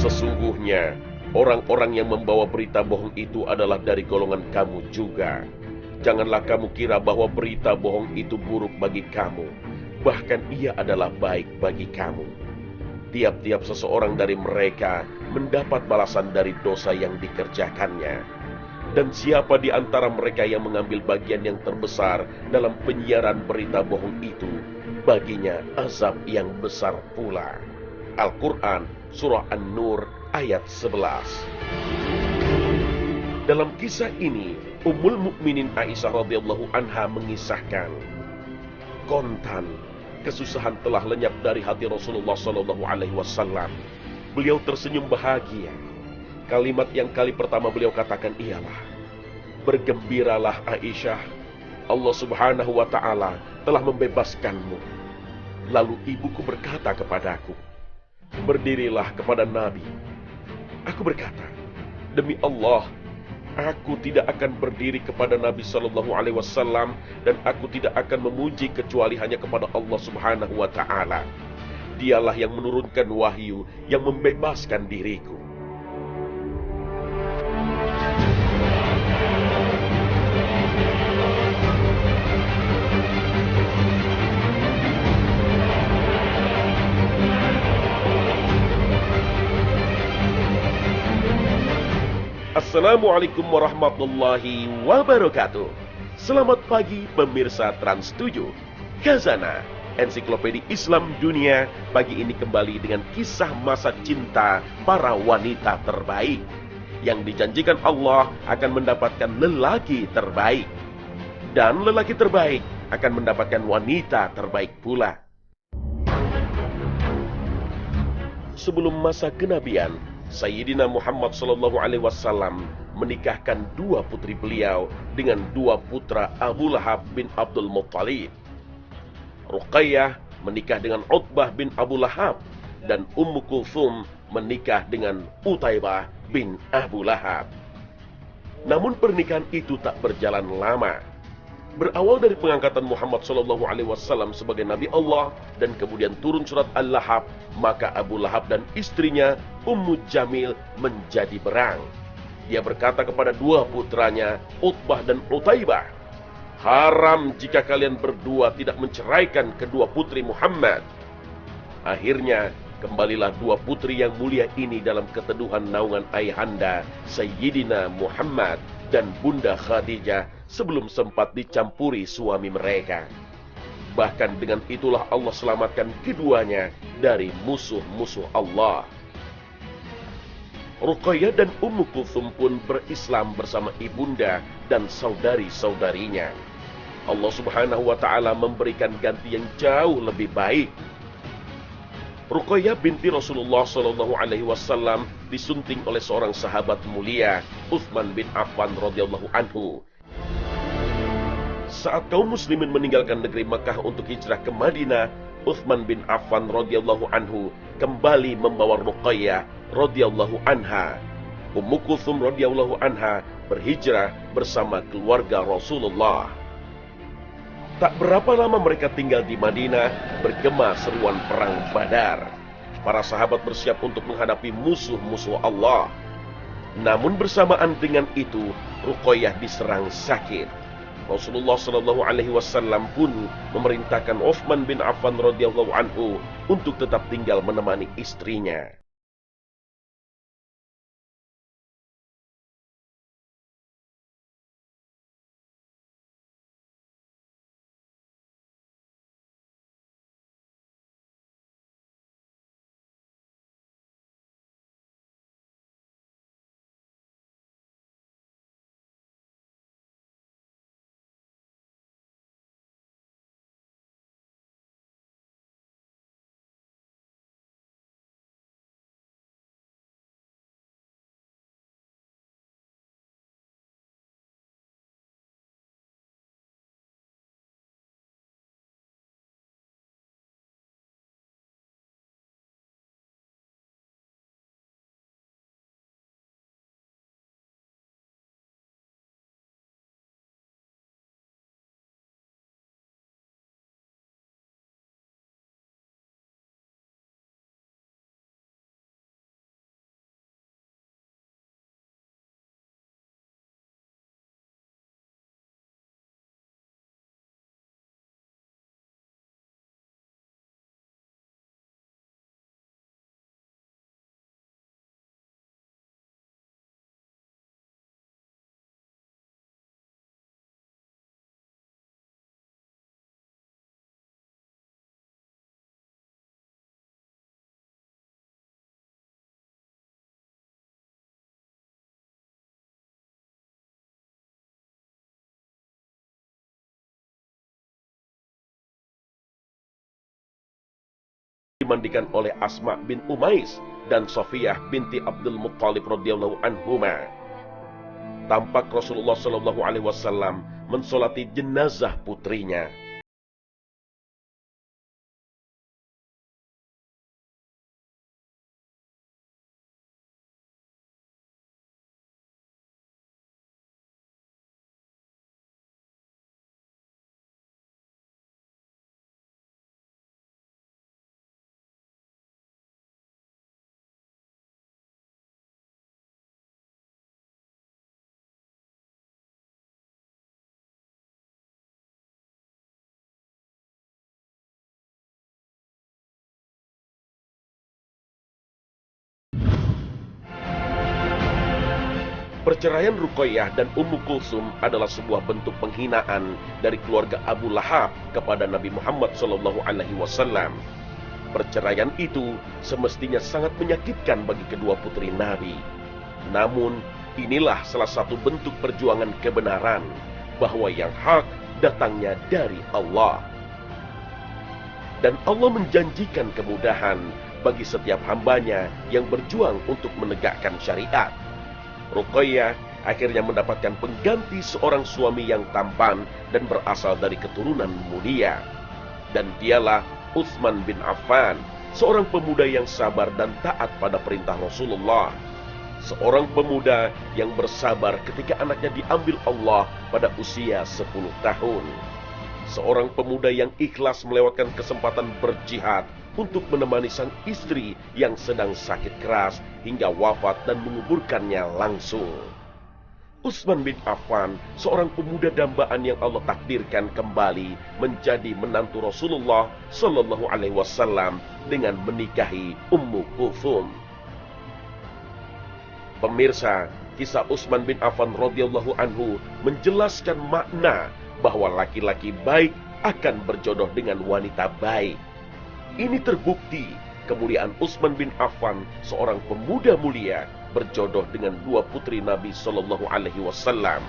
Sesungguhnya, orang-orang yang membawa berita bohong itu adalah dari golongan kamu juga. Janganlah kamu kira bahwa berita bohong itu buruk bagi kamu. Bahkan ia adalah baik bagi kamu. Tiap-tiap seseorang dari mereka mendapat balasan dari dosa yang dikerjakannya. Dan siapa di antara mereka yang mengambil bagian yang terbesar dalam penyiaran berita bohong itu, baginya azab yang besar pula. Al-Quran Surah An-Nur ayat 11. Dalam kisah ini, Ummul Mukminin Aisyah radhiyallahu anha mengisahkan, kontan kesusahan telah lenyap dari hati Rasulullah sallallahu alaihi wasallam. Beliau tersenyum bahagia. Kalimat yang kali pertama beliau katakan ialah, bergembiralah Aisyah, Allah subhanahu wa ta'ala telah membebaskanmu. Lalu ibuku berkata kepadaku, berdirilah kepada Nabi. Aku berkata, demi Allah, aku tidak akan berdiri kepada Nabi Shallallahu Alaihi Wasallam dan aku tidak akan memuji kecuali hanya kepada Allah Subhanahu Wa Taala. Dialah yang menurunkan wahyu yang membebaskan diriku. Assalamualaikum warahmatullahi wabarakatuh. Selamat pagi pemirsa Trans 7. Khazanah Ensiklopedia Islam Dunia pagi ini kembali dengan kisah masa cinta para wanita terbaik yang dijanjikan Allah akan mendapatkan lelaki terbaik, dan lelaki terbaik akan mendapatkan wanita terbaik pula. Sebelum masa kenabian, Sayyidina Muhammad SAW menikahkan dua putri beliau dengan dua putra Abu Lahab bin Abdul Muttalib. Ruqayyah menikah dengan Utbah bin Abu Lahab dan Ummu Kulthum menikah dengan Utaibah bin Abu Lahab. Namun pernikahan itu tak berjalan lama. Berawal dari pengangkatan Muhammad SAW sebagai Nabi Allah dan kemudian turun surat Al-Lahab, maka Abu Lahab dan istrinya Ummu Jamil menjadi berang. Dia berkata kepada dua putranya, Utbah dan Utaibah, haram jika kalian berdua tidak menceraikan kedua putri Muhammad. Akhirnya kembalilah dua putri yang mulia ini dalam keteduhan naungan ayahanda Sayyidina Muhammad dan Bunda Khadijah sebelum sempat dicampuri suami mereka. Bahkan dengan itulah Allah selamatkan keduanya dari musuh-musuh Allah. Ruqayyah dan Ummu Kulthum pun berislam bersama ibunda dan saudari-saudarinya. Allah subhanahu wa ta'ala memberikan ganti yang jauh lebih baik. Ruqayyah binti Rasulullah sallallahu alaihi wasallam disunting oleh seorang sahabat mulia, Utsman bin Affan radhiyallahu anhu. Saat kaum muslimin meninggalkan negeri Mekah untuk hijrah ke Madinah, Utsman bin Affan radhiyallahu anhu kembali membawa Ruqayyah radhiyallahu anha. Ummu Kulthum radhiyallahu anha berhijrah bersama keluarga Rasulullah. Tak berapa lama mereka tinggal di Madinah, bergema seruan perang Badar. Para sahabat bersiap untuk menghadapi musuh-musuh Allah. Namun bersamaan dengan itu, Ruqayyah diserang sakit. Rasulullah Shallallahu Alaihi Wasallam pun memerintahkan Utsman bin Affan radhiyallahu anhu untuk tetap tinggal menemani istrinya. dimandikan oleh Asma bin Umais dan Sofiyah binti Abdul Muttalib radhiyallahu anhuma. Tampak Rasulullah Shallallahu Alaihi Wasallam mensolati jenazah putrinya. Perceraian Ruqayyah dan Ummu Kulsum adalah sebuah bentuk penghinaan dari keluarga Abu Lahab kepada Nabi Muhammad SAW. Perceraian itu semestinya sangat menyakitkan bagi kedua putri Nabi. Namun, inilah salah satu bentuk perjuangan kebenaran, bahwa yang hak datangnya dari Allah. Dan Allah menjanjikan kemudahan bagi setiap hambanya yang berjuang untuk menegakkan syariat. Ruqayyah akhirnya mendapatkan pengganti seorang suami yang tampan dan berasal dari keturunan mulia. Dan dialah Utsman bin Affan, seorang pemuda yang sabar dan taat pada perintah Rasulullah. Seorang pemuda yang bersabar ketika anaknya diambil Allah pada usia 10 tahun. Seorang pemuda yang ikhlas melewatkan kesempatan berjihad untuk menemani sang istri yang sedang sakit keras hingga wafat dan menguburkannya langsung. Utsman bin Affan, seorang pemuda dambaan yang Allah takdirkan kembali menjadi menantu Rasulullah Shallallahu Alaihi Wasallam dengan menikahi Ummu Kulsum. Pemirsa, kisah Utsman bin Affan radhiyallahu anhu menjelaskan makna bahwa laki-laki baik akan berjodoh dengan wanita baik. Ini terbukti kemuliaan Utsman bin Affan, seorang pemuda mulia, berjodoh dengan dua putri Nabi Shallallahu Alaihi Wasallam.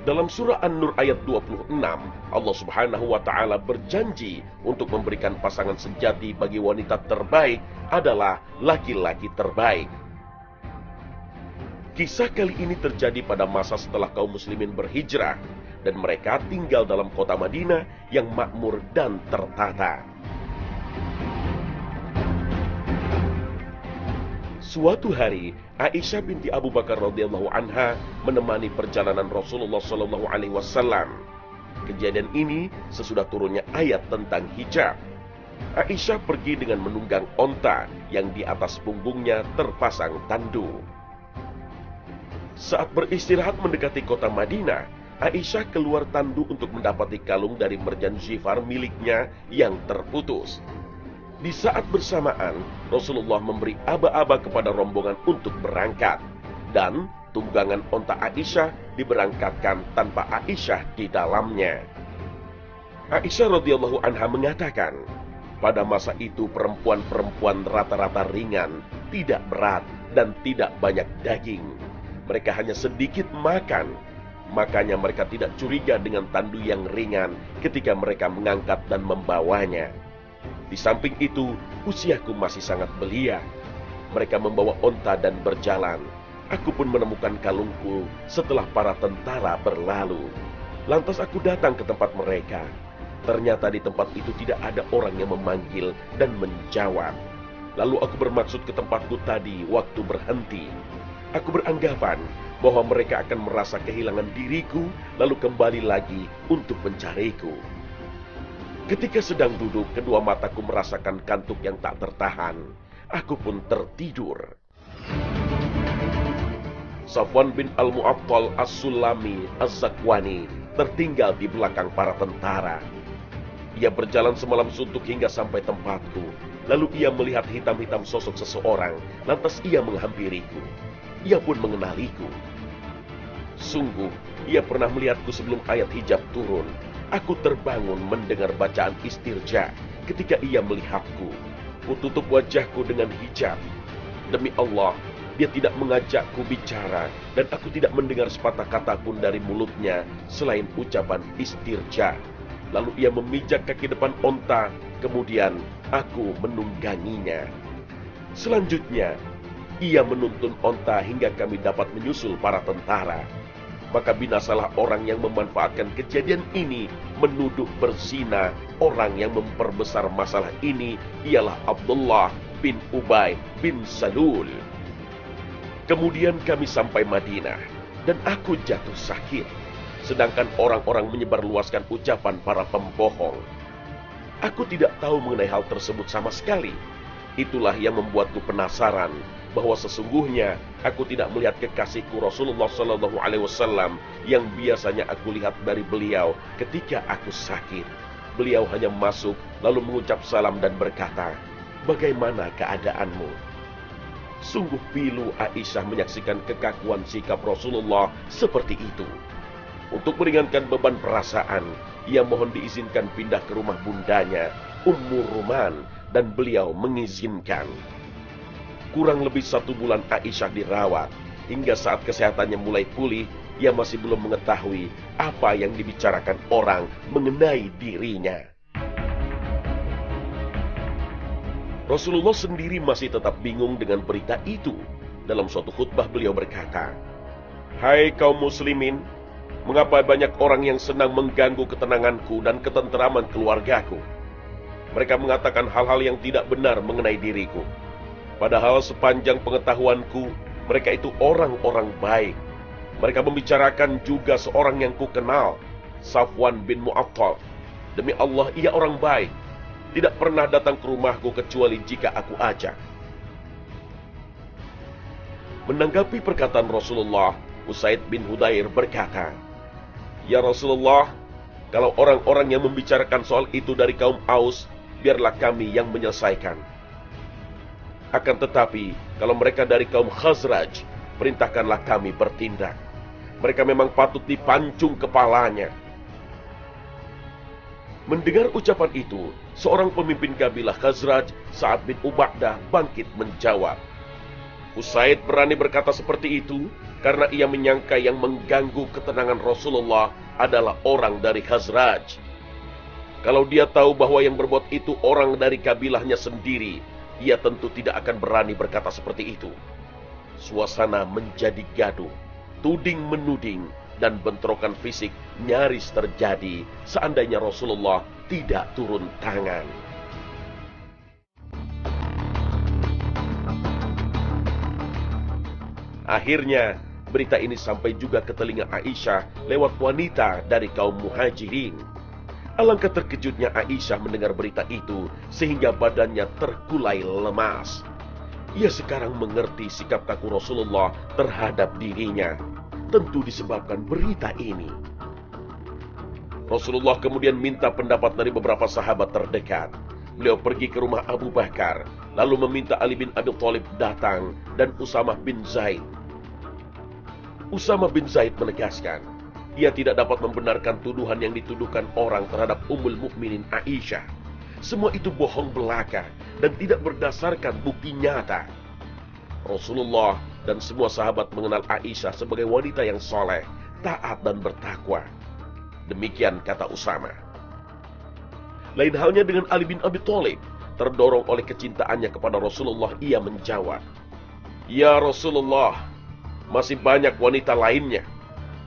Dalam surah An-Nur ayat 26, Allah Subhanahu wa taala berjanji untuk memberikan pasangan sejati bagi wanita terbaik adalah laki-laki terbaik. Kisah kali ini terjadi pada masa setelah kaum muslimin berhijrah dan mereka tinggal dalam kota Madinah yang makmur dan tertata. Suatu hari, Aisyah binti Abu Bakar radhiyallahu anha menemani perjalanan Rasulullah Shallallahu Alaihi Wasallam. Kejadian ini sesudah turunnya ayat tentang hijab. Aisyah pergi dengan menunggang onta yang di atas punggungnya terpasang tandu. Saat beristirahat mendekati kota Madinah, Aisyah keluar tandu untuk mendapati kalung dari merjan zifar miliknya yang terputus. Di saat bersamaan, Rasulullah memberi aba-aba kepada rombongan untuk berangkat. Dan tunggangan onta Aisyah diberangkatkan tanpa Aisyah di dalamnya. Aisyah radhiyallahu anha mengatakan, pada masa itu perempuan-perempuan rata-rata ringan, tidak berat dan tidak banyak daging. Mereka hanya sedikit makan. Makanya mereka tidak curiga dengan tandu yang ringan ketika mereka mengangkat dan membawanya. Di samping itu, usiaku masih sangat belia. Mereka membawa onta dan berjalan. Aku pun menemukan kalungku setelah para tentara berlalu. Lantas aku datang ke tempat mereka. Ternyata di tempat itu tidak ada orang yang memanggil dan menjawab. Lalu aku bermaksud ke tempatku tadi waktu berhenti. Aku beranggapan bahwa mereka akan merasa kehilangan diriku, lalu kembali lagi untuk mencariku. Ketika sedang duduk, kedua mataku merasakan kantuk yang tak tertahan. Aku pun tertidur. Safwan bin Al-Mu'attal As-Sulami Az-Zakwani tertinggal di belakang para tentara. Ia berjalan semalam suntuk hingga sampai tempatku. Lalu ia melihat hitam-hitam sosok seseorang, lantas ia menghampiriku. Ia pun mengenaliku. Sungguh, ia pernah melihatku sebelum ayat hijab turun. Aku terbangun mendengar bacaan istirja ketika ia melihatku. Kututup wajahku dengan hijab. Demi Allah, dia tidak mengajakku bicara, dan aku tidak mendengar sepatah kata pun dari mulutnya selain ucapan istirja. Lalu ia memijak kaki depan onta, kemudian aku menungganginya. Selanjutnya, ia menuntun onta hingga kami dapat menyusul para tentara. Maka binasalah orang yang memanfaatkan kejadian ini menuduh berzina. Orang yang memperbesar masalah ini ialah Abdullah bin Ubay bin Salul. Kemudian kami sampai Madinah dan aku jatuh sakit, sedangkan orang-orang menyebarluaskan ucapan para pembohong. Aku tidak tahu mengenai hal tersebut sama sekali. Itulah yang membuatku penasaran bahwa sesungguhnya aku tidak melihat kekasihku Rasulullah SAW yang biasanya aku lihat dari beliau ketika aku sakit. Beliau hanya masuk lalu mengucap salam dan berkata, "Bagaimana keadaanmu?" Sungguh pilu Aisyah menyaksikan kekakuan sikap Rasulullah seperti itu. Untuk meringankan beban perasaan, ia mohon diizinkan pindah ke rumah bundanya, Ummu Ruman, dan beliau mengizinkan. Kurang lebih 1 bulan Aisyah dirawat. Hingga saat kesehatannya mulai pulih, ia masih belum mengetahui apa yang dibicarakan orang mengenai dirinya. Rasulullah sendiri masih tetap bingung dengan berita itu. Dalam suatu khutbah beliau berkata, "Hai kaum muslimin, mengapa banyak orang yang senang mengganggu ketenanganku dan ketenteraman keluargaku? Mereka mengatakan hal-hal yang tidak benar mengenai diriku. Padahal sepanjang pengetahuanku, mereka itu orang-orang baik. Mereka membicarakan juga seorang yang kukenal, Safwan bin Mu'attal. Demi Allah, ia orang baik. Tidak pernah datang ke rumahku kecuali jika aku ajak." Menanggapi perkataan Rasulullah, Usaid bin Hudair berkata, "Ya Rasulullah, kalau orang-orang yang membicarakan soal itu dari kaum Aus, biarlah kami yang menyelesaikan. Akan tetapi, kalau mereka dari kaum Khazraj, perintahkanlah kami bertindak. Mereka memang patut dipancung kepalanya." Mendengar ucapan itu, seorang pemimpin kabilah Khazraj, Sa'ad bin Ubadah, bangkit menjawab. Usaid berani berkata seperti itu karena ia menyangka yang mengganggu ketenangan Rasulullah adalah orang dari Khazraj. Kalau dia tahu bahwa yang berbuat itu orang dari kabilahnya sendiri, ia tentu tidak akan berani berkata seperti itu. Suasana menjadi gaduh, tuding-menuding, dan bentrokan fisik nyaris terjadi seandainya Rasulullah tidak turun tangan. Akhirnya, berita ini sampai juga ke telinga Aisyah lewat wanita dari kaum Muhajirin. Alangkah terkejutnya Aisyah mendengar berita itu sehingga badannya terkulai lemas. Ia sekarang mengerti sikap kaku Rasulullah terhadap dirinya. Tentu disebabkan berita ini. Rasulullah kemudian minta pendapat dari beberapa sahabat terdekat. Beliau pergi ke rumah Abu Bakar, lalu meminta Ali bin Abi Thalib datang dan Usamah bin Zaid. Usamah bin Zaid menegaskan, ia tidak dapat membenarkan tuduhan yang dituduhkan orang terhadap Ummul Mukminin Aisyah. Semua itu bohong belaka dan tidak berdasarkan bukti nyata. Rasulullah dan semua sahabat mengenal Aisyah sebagai wanita yang soleh, taat dan bertakwa. Demikian kata Usamah. Lain halnya dengan Ali bin Abi Thalib, terdorong oleh kecintaannya kepada Rasulullah, ia menjawab, "Ya Rasulullah, masih banyak wanita lainnya."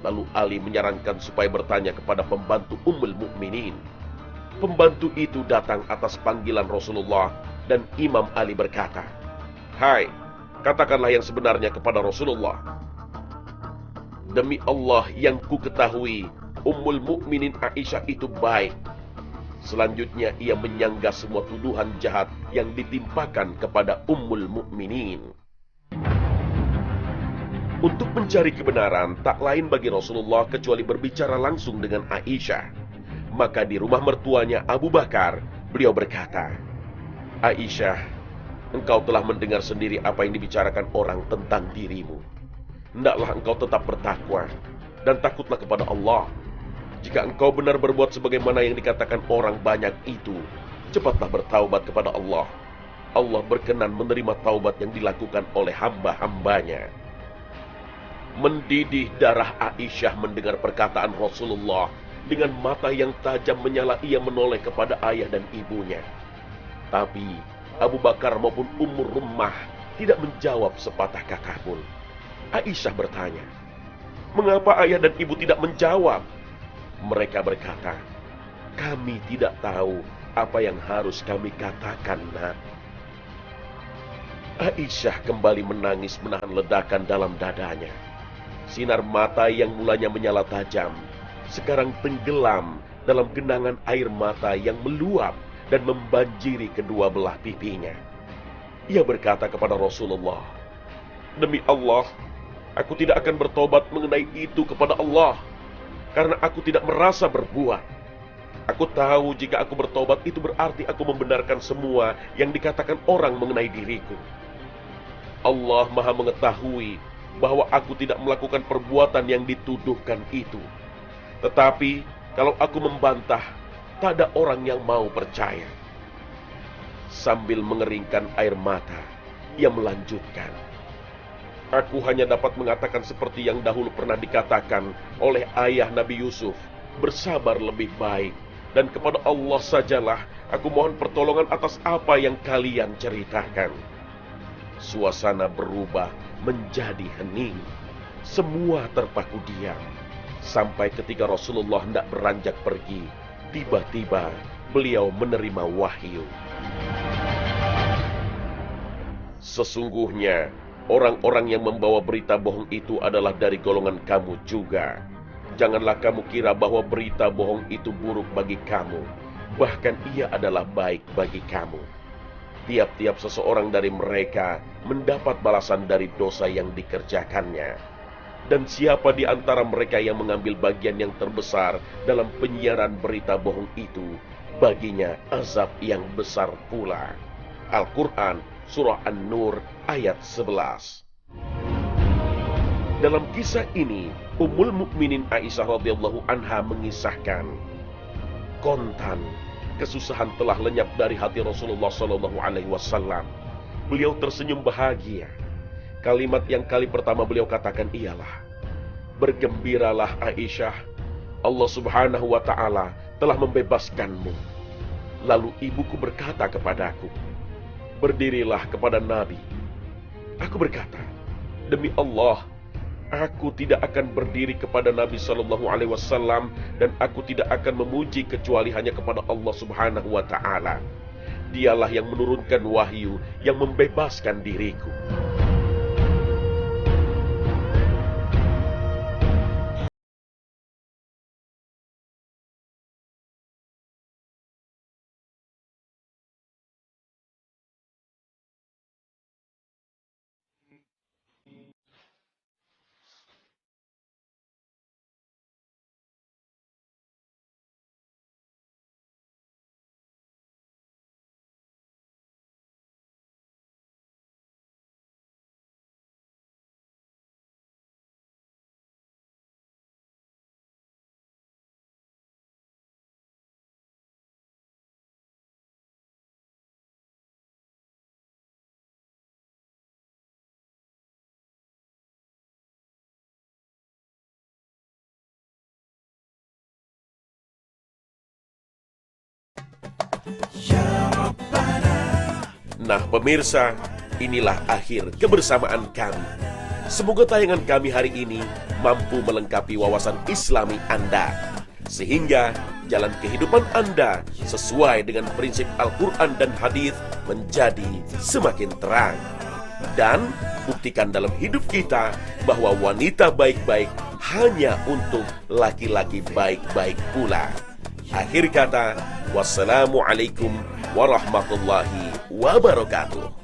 Lalu Ali menyarankan supaya bertanya kepada pembantu Ummul Mukminin. Pembantu itu datang atas panggilan Rasulullah dan Imam Ali berkata, "Hai, Katakanlah yang sebenarnya kepada Rasulullah. Demi Allah yang ku ketahui, Ummul Mukminin Aisyah itu baik. Selanjutnya ia menyanggah semua tuduhan jahat yang ditimpakan kepada Ummul Mukminin. Untuk mencari kebenaran, tak lain bagi Rasulullah kecuali berbicara langsung dengan Aisyah. Maka di rumah mertuanya Abu Bakar, beliau berkata, Aisyah, engkau telah mendengar sendiri apa yang dibicarakan orang tentang dirimu. Hendaklah engkau tetap bertakwa dan takutlah kepada Allah. Jika engkau benar berbuat sebagaimana yang dikatakan orang banyak itu, cepatlah bertaubat kepada Allah. Allah berkenan menerima taubat yang dilakukan oleh hamba-hambanya. Mendidih darah Aisyah mendengar perkataan Rasulullah. Dengan mata yang tajam menyala ia menoleh kepada ayah dan ibunya. Tapi Abu Bakar maupun Ummur Rummah tidak menjawab sepatah kata pun. Aisyah bertanya, mengapa ayah dan ibu tidak menjawab? Mereka berkata, kami tidak tahu apa yang harus kami katakan, nak. Aisyah kembali menangis menahan ledakan dalam dadanya. Sinar mata yang mulanya menyala tajam, sekarang tenggelam dalam genangan air mata yang meluap dan membanjiri kedua belah pipinya. Ia berkata kepada Rasulullah, demi Allah, aku tidak akan bertobat mengenai itu kepada Allah, karena aku tidak merasa berbuat. Aku tahu jika aku bertobat itu berarti aku membenarkan semua yang dikatakan orang mengenai diriku. Allah Maha mengetahui bahwa aku tidak melakukan perbuatan yang dituduhkan itu. Tetapi kalau aku membantah, tak ada orang yang mau percaya. Sambil mengeringkan air mata, ia melanjutkan, aku hanya dapat mengatakan seperti yang dahulu pernah dikatakan oleh ayah Nabi Yusuf, bersabar lebih baik, dan kepada Allah sajalah aku mohon pertolongan atas apa yang kalian ceritakan. Suasana berubah menjadi hening. Semua terpaku diam. Sampai ketika Rasulullah hendak beranjak pergi, tiba-tiba beliau menerima wahyu. Sesungguhnya orang-orang yang membawa berita bohong itu adalah dari golongan kamu juga. Janganlah kamu kira bahwa berita bohong itu buruk bagi kamu. Bahkan ia adalah baik bagi kamu. Tiap-tiap seseorang dari mereka mendapat balasan dari dosa yang dikerjakannya. Dan siapa di antara mereka yang mengambil bagian yang terbesar dalam penyiaran berita bohong itu, baginya azab yang besar pula. Al-Quran Surah An-Nur ayat 11. Dalam kisah ini, Ummul Mukminin Aisyah radhiyallahu anha mengisahkan, kontan kesusahan telah lenyap dari hati Rasulullah SAW. Beliau tersenyum bahagia. Kalimat yang kali pertama beliau katakan ialah, bergembiralah Aisyah, Allah Subhanahu wa Ta'ala telah membebaskanmu. Lalu ibuku berkata kepadaku, berdirilah kepada Nabi. Aku berkata, demi Allah, aku tidak akan berdiri kepada Nabi SAW, dan aku tidak akan memuji kecuali hanya kepada Allah Subhanahu wa Ta'ala. Dialah yang menurunkan wahyu yang membebaskan diriku. Nah pemirsa, inilah akhir kebersamaan kami. Semoga tayangan kami hari ini mampu melengkapi wawasan Islami Anda, sehingga jalan kehidupan Anda sesuai dengan prinsip Al-Quran dan Hadis menjadi semakin terang. Dan buktikan dalam hidup kita bahwa wanita baik-baik hanya untuk laki-laki baik-baik pula. Akhir kata, wassalamualaikum warahmatullahi wabarakatuh.